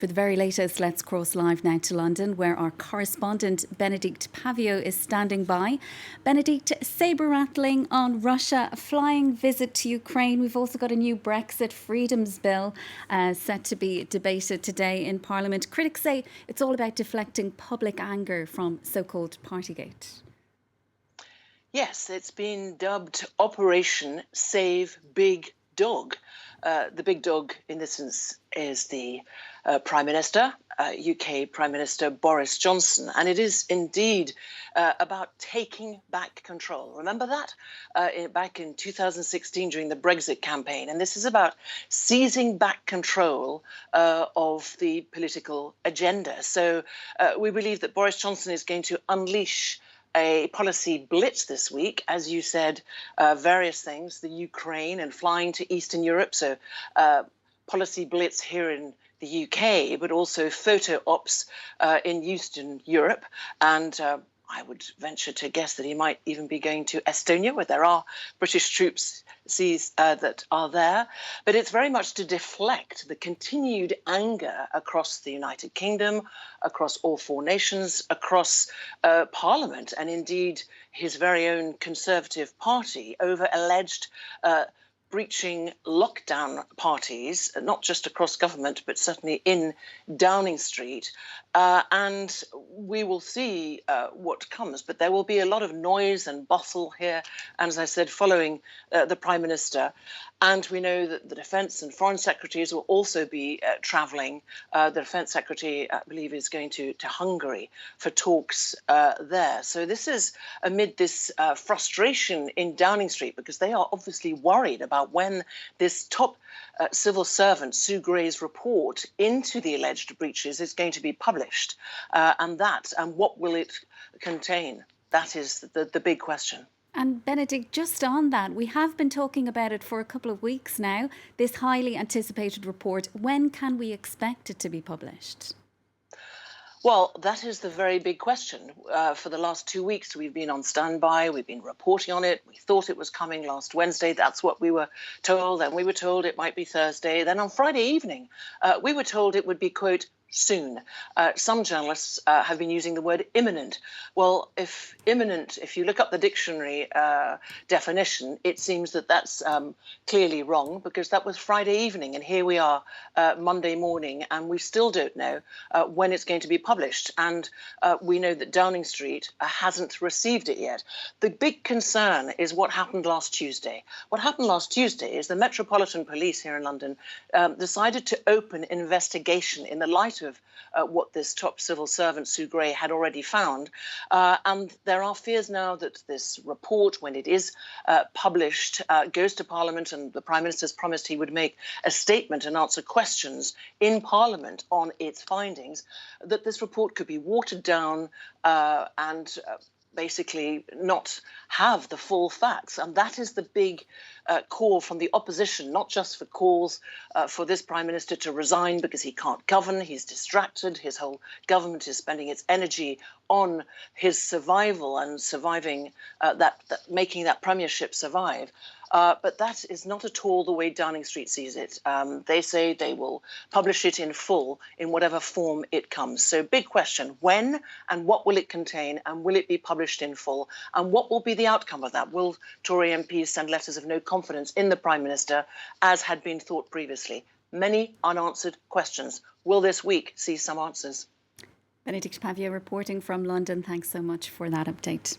For the very latest, let's cross live now to London, where our correspondent Bénédicte Paviot is standing by. Bénédicte, sabre-rattling on Russia, a flying visit to Ukraine. We've also got a new Brexit freedoms bill set to be debated today in Parliament. Critics say it's all about deflecting public anger from so-called partygate. Yes, it's been dubbed Operation Save Big Dog. The big dog in this instance is the Prime Minister, UK Prime Minister Boris Johnson, and it is indeed about taking back control. Remember that? Back in 2016 during the Brexit campaign, and this is about seizing back control of the political agenda. So we believe that Boris Johnson is going to unleash a policy blitz this week, as you said, various things, the Ukraine and flying to Eastern Europe. So policy blitz here in the UK, but also photo ops in Eastern Europe. And I would venture to guess that he might even be going to Estonia, where there are British troops that are there. But it's very much to deflect the continued anger across the United Kingdom, across all four nations, across Parliament, and indeed his very own Conservative Party over alleged breaching lockdown parties, not just across government, but certainly in Downing Street. And we will see what comes. But there will be a lot of noise and bustle here, and as I said, following the Prime Minister. And we know that the Defence and Foreign Secretaries will also be travelling. The Defence Secretary, I believe, is going to Hungary for talks there. So this is amid this frustration in Downing Street, because they are obviously worried about when this top civil servant, Sue Gray's report into the alleged breaches is going to be published. And what will it contain? That is the big question. And Bénédicte, just on that, we have been talking about it for a couple of weeks now, this highly anticipated report. When can we expect it to be published? Well, that is the very big question. For the last 2 weeks, we've been on standby. We've been reporting on it. We thought it was coming last Wednesday. That's what we were told. Then we were told it might be Thursday. Then on Friday evening, we were told it would be, quote, soon. Some journalists have been using the word imminent. Well, if imminent, if you look up the dictionary definition, it seems that that's clearly wrong, because that was Friday evening, and here we are Monday morning, and we still don't know when it's going to be published. And we know that Downing Street hasn't received it yet. The big concern is what happened last Tuesday. What happened last Tuesday is the Metropolitan Police here in London decided to open an investigation in the light of what this top civil servant, Sue Gray, had already found. And there are fears now that this report, when it is published, goes to Parliament, and the Prime Minister's promised he would make a statement and answer questions in Parliament on its findings, that this report could be watered down and basically not have the full facts. And that is the big call from the opposition, not just for calls for this Prime Minister to resign because he can't govern, he's distracted, his whole government is spending its energy on his survival and surviving making that premiership survive. But that is not at all the way Downing Street sees it. They say they will publish it in full in whatever form it comes. So big question, when and what will it contain, and will it be published in full? And what will be the outcome of that? Will Tory MPs send letters of no confidence in the Prime Minister, as had been thought previously? Many unanswered questions. Will this week see some answers? Bénédicte Paviot reporting from London. Thanks so much for that update.